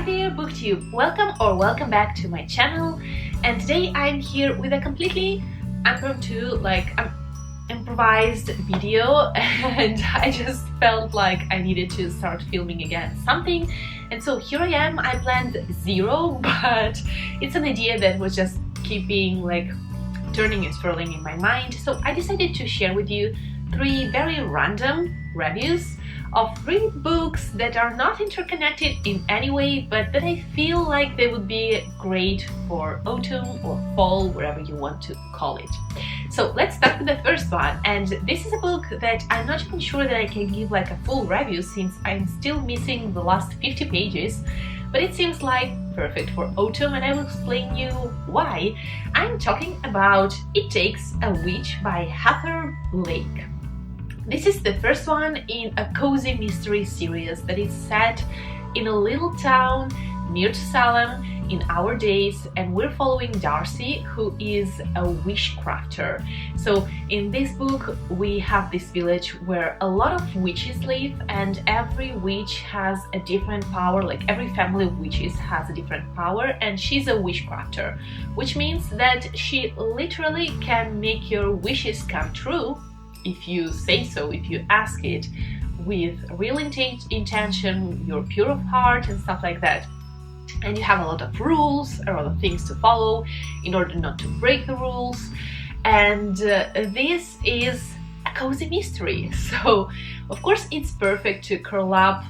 there, BookTube! Welcome back to my channel, and today I'm here with a completely improvised video, and I just felt like I needed to start filming again something, and so here I am. I planned zero, but it's an idea that was just keeping turning and swirling in my mind, so I decided to share with you 3 very random reviews of 3 books that are not interconnected in any way, but that I feel like they would be great for autumn or fall, wherever you want to call it. So let's start with the first one, and this is a book that I'm not even sure that I can give a full review since I'm still missing the last 50 pages, but it seems like perfect for autumn, and I will explain you why. I'm talking about It Takes a Witch by Heather Lake. This is the first one in a cozy mystery series that is set in a little town near to Salem in our days, and we're following Darcy, who is a witchcrafter. So in this book we have this village where a lot of witches live, and every witch has a different power, every family of witches has a different power, and she's a witchcrafter, which means that she literally can make your wishes come true if you say so, if you ask it with real intention, you're pure of heart and stuff like that. And you have a lot of rules, a lot of things to follow in order not to break the rules. And this is a cozy mystery, so of course it's perfect to curl up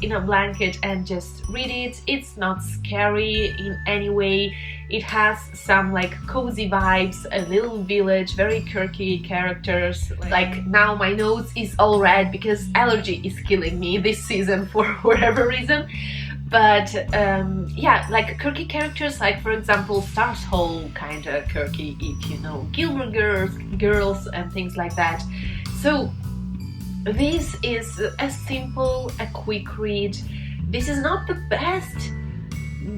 in a blanket and just read it. It's not scary in any way. It has some cozy vibes, a little village, very quirky characters. Now my nose is all red because allergy is killing me this season for whatever reason. But yeah, quirky characters, for example Stars Hall, kinda quirky if you know Gilmore Girls and things like that. So this is a simple, a quick read. This is not the best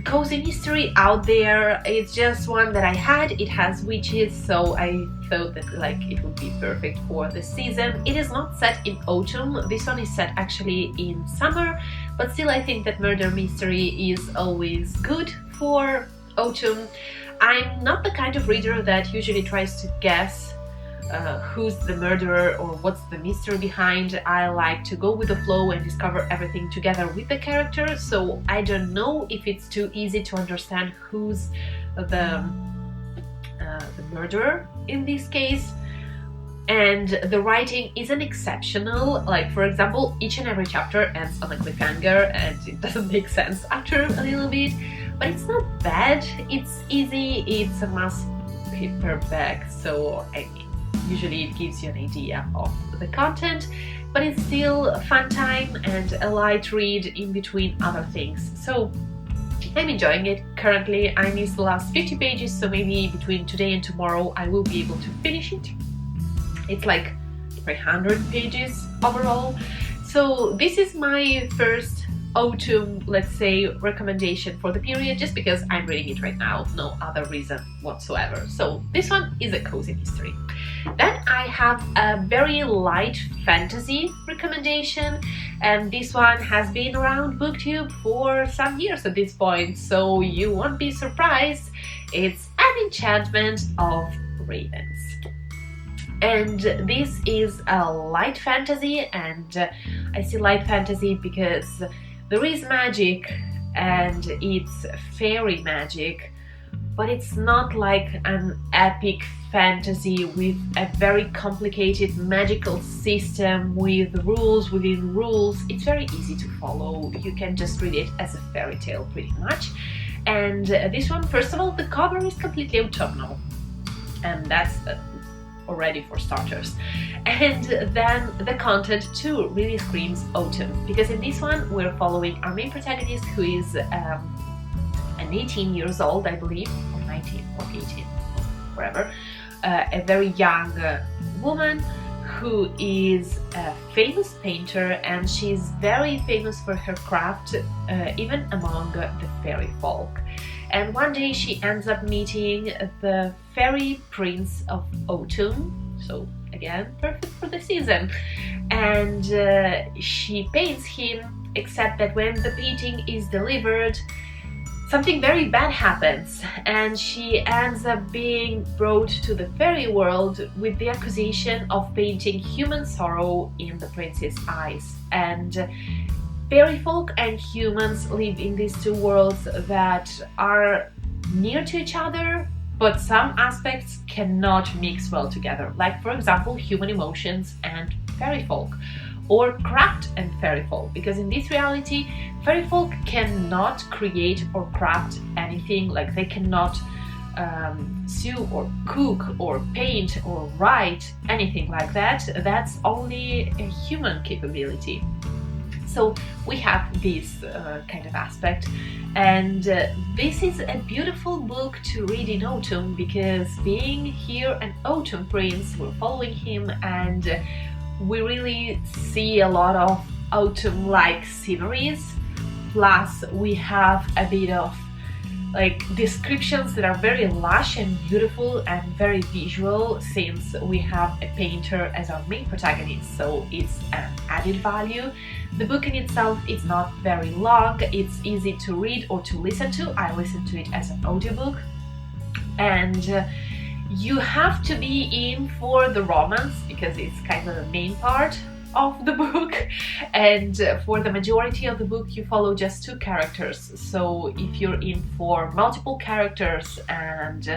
cozy mystery out there. It's just one that I had. It has witches, so I thought that it would be perfect for the season. It is not set in autumn. This one is set actually in summer, but still I think that murder mystery is always good for autumn. I'm not the kind of reader that usually tries to guess who's the murderer or what's the mystery behind. I like to go with the flow and discover everything together with the character, so I don't know if it's too easy to understand who's the murderer in this case. And the writing isn't exceptional. For example, each and every chapter ends on a cliffhanger and it doesn't make sense after a little bit, but it's not bad. It's easy. It's a must paperback, so I mean, usually it gives you an idea of the content, but it's still a fun time and a light read in between other things. So I'm enjoying it. Currently I missed the last 50 pages, so maybe between today and tomorrow I will be able to finish it. It's 300 pages overall. So this is my first autumn, let's say, recommendation for the period, just because I'm reading it right now, no other reason whatsoever. So this one is a cozy mystery. Then I have a very light fantasy recommendation, and this one has been around BookTube for some years at this point, so you won't be surprised. It's An Enchantment of Ravens. And this is a light fantasy, and I say light fantasy because there is magic, and it's fairy magic, but it's not an epic fantasy with a very complicated magical system with rules within rules. It's very easy to follow. You can just read it as a fairy tale pretty much. And this one, first of all, the cover is completely autumnal, and that's already for starters. And then the content too really screams autumn, because in this one we're following our main protagonist, who is an 18 years old, I believe, or 19 or 18, whatever, a very young woman who is a famous painter, and she's very famous for her craft, even among the fairy folk. And one day she ends up meeting the fairy prince of autumn, so again perfect for the season, and she paints him except that when the painting is delivered, something very bad happens and she ends up being brought to the fairy world with the accusation of painting human sorrow in the prince's eyes. And fairy folk and humans live in these two worlds that are near to each other, but some aspects cannot mix well together, like for example human emotions and fairy folk, or craft and fairy folk, because in this reality fairy folk cannot create or craft anything, like they cannot sew or cook or paint or write, anything like that. That's only a human capability. So we have this kind of aspect, and this is a beautiful book to read in autumn, because being here an autumn prince, we're following him and we really see a lot of autumn-like sceneries, plus we have a bit of like descriptions that are very lush and beautiful and very visual, since we have a painter as our main protagonist, so it's an added value. The book in itself is not very long, it's easy to read or to listen to. I listened to it as an audiobook, and you have to be in for the romance because it's kind of the main part of the book, and for the majority of the book you follow just two characters. So if you're in for multiple characters and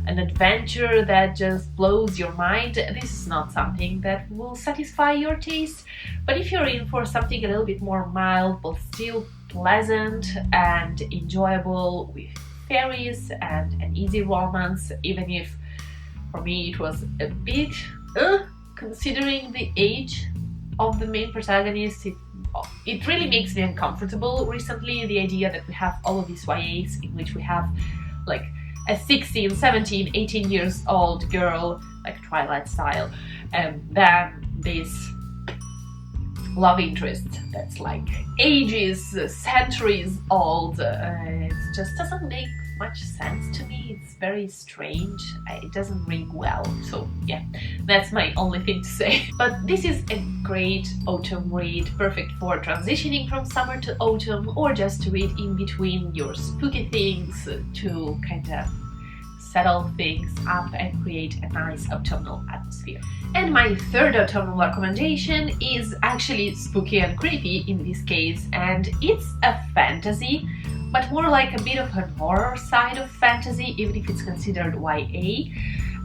an adventure that just blows your mind, this is not something that will satisfy your taste. But if you're in for something a little bit more mild but still pleasant and enjoyable, with fairies and an easy romance, even if for me it was a bit considering the age of the main protagonist, it really makes me uncomfortable recently, the idea that we have all of these YAs in which we have like a 16, 17, 18 years old girl, like Twilight style, and then this love interest that's like ages, centuries old. It just doesn't make much sense to me. It's very strange. It doesn't ring well. So yeah, that's my only thing to say. But this is a great autumn read, perfect for transitioning from summer to autumn, or just to read in between your spooky things to kind of settle things up and create a nice autumnal atmosphere. And my third autumnal recommendation is actually spooky and creepy in this case, and it's a fantasy, but more like a bit of a horror side of fantasy, even if it's considered YA.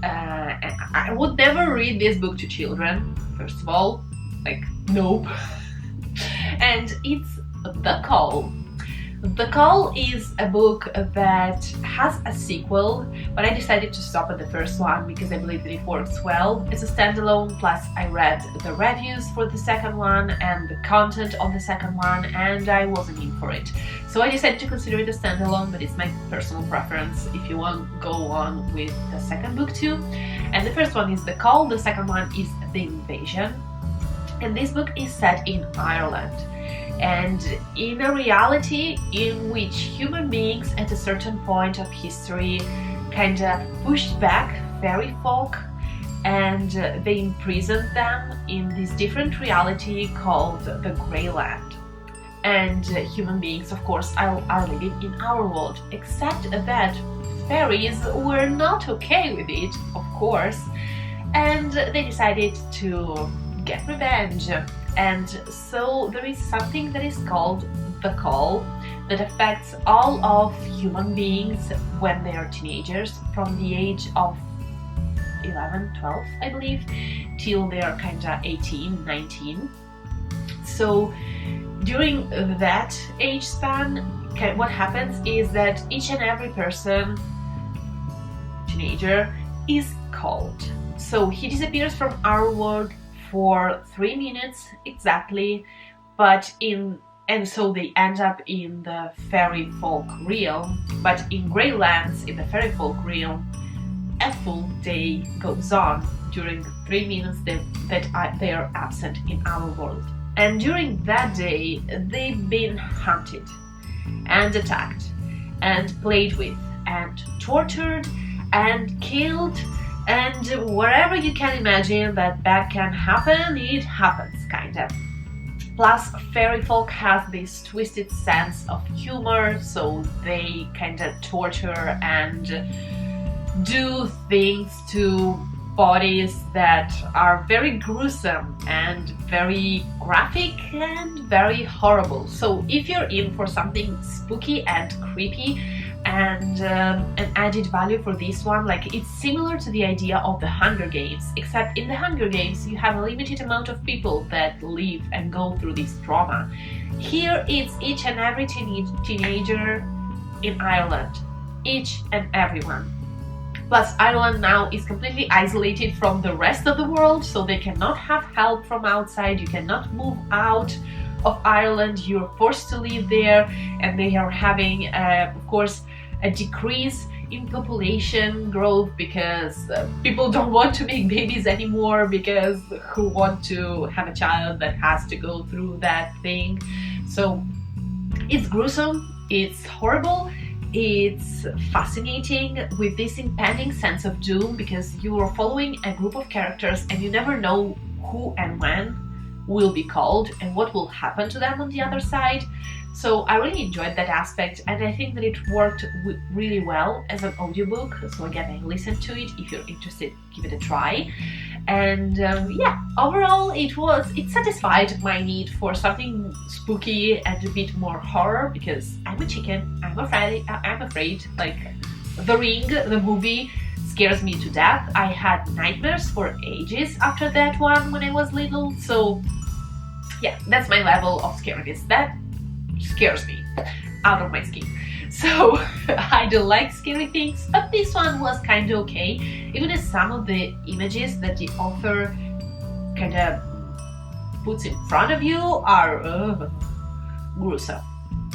I would never read this book to children, first of all, like nope. And it's The Call. The Call is a book that has a sequel, but I decided to stop at the first one because I believe that it works well as a standalone, plus I read the reviews for the second one and the content of the second one, and I wasn't in for it. So I decided to consider it a standalone, but it's my personal preference if you want to go on with the second book too. And the first one is The Call, the second one is The Invasion, and this book is set in Ireland. And in a reality in which human beings at a certain point of history kind of pushed back fairy folk and they imprisoned them in this different reality called the Grey Land. And human beings, of course, are living in our world, except that fairies were not okay with it, of course, and they decided to get revenge. And so there is something that is called the call that affects all of human beings when they are teenagers, from the age of 11, 12, I believe, till they are kind of 18, 19. So during that age span, what happens is that each and every person, teenager, is called. So he disappears from our world for 3 minutes exactly, and so they end up in the fairy folk realm, but in Grey Lands, in the fairy folk realm, a full day goes on during the 3 minutes that they are absent in our world. And during that day, they've been hunted and attacked and played with and tortured and killed, and wherever you can imagine that bad can happen, it happens, kind of. Plus, fairy folk has this twisted sense of humor, so they kind of torture and do things to bodies that are very gruesome and very graphic and very horrible. So if you're in for something spooky and creepy and an added value for this one, like it's similar to the idea of the Hunger Games, except in the Hunger Games you have a limited amount of people that live and go through this trauma. Here it's each and every teenager in Ireland, each and everyone. Plus, Ireland now is completely isolated from the rest of the world, so they cannot have help from outside. You cannot move out of Ireland. You're forced to live there, and they are having, of course, a decrease in population growth because people don't want to make babies anymore, because who want to have a child that has to go through that thing. So it's gruesome, it's horrible. It's fascinating with this impending sense of doom, because you are following a group of characters and you never know who and when will be called and what will happen to them on the other side. So I really enjoyed that aspect, and I think that it worked really well as an audiobook. So again, I listened to it. If you're interested, give it a try. And yeah, overall it satisfied my need for something spooky and a bit more horror, because I'm a chicken. I'm afraid. Like The Ring, the movie, scares me to death. I had nightmares for ages after that one when I was little. So yeah, that's my level of scariness. That scares me out of my skin. So I don't like scary things, but this one was kind of okay, even as some of the images that the author kind of puts in front of you are gruesome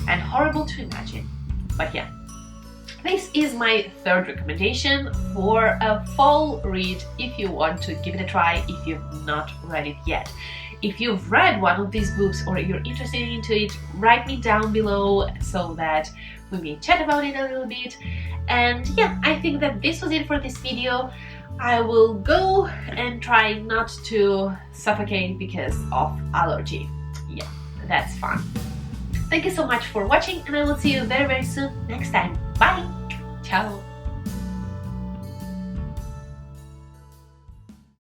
and horrible to imagine. But yeah, this is my third recommendation for a fall read if you want to give it a try if you've not read it yet. If you've read one of these books or you're interested into it, write me down below so that we may chat about it a little bit. And yeah, I think that this was it for this video. I will go and try not to suffocate because of allergy. Yeah, that's fun. Thank you so much for watching, and I will see you very, very soon next time. Bye! Ciao!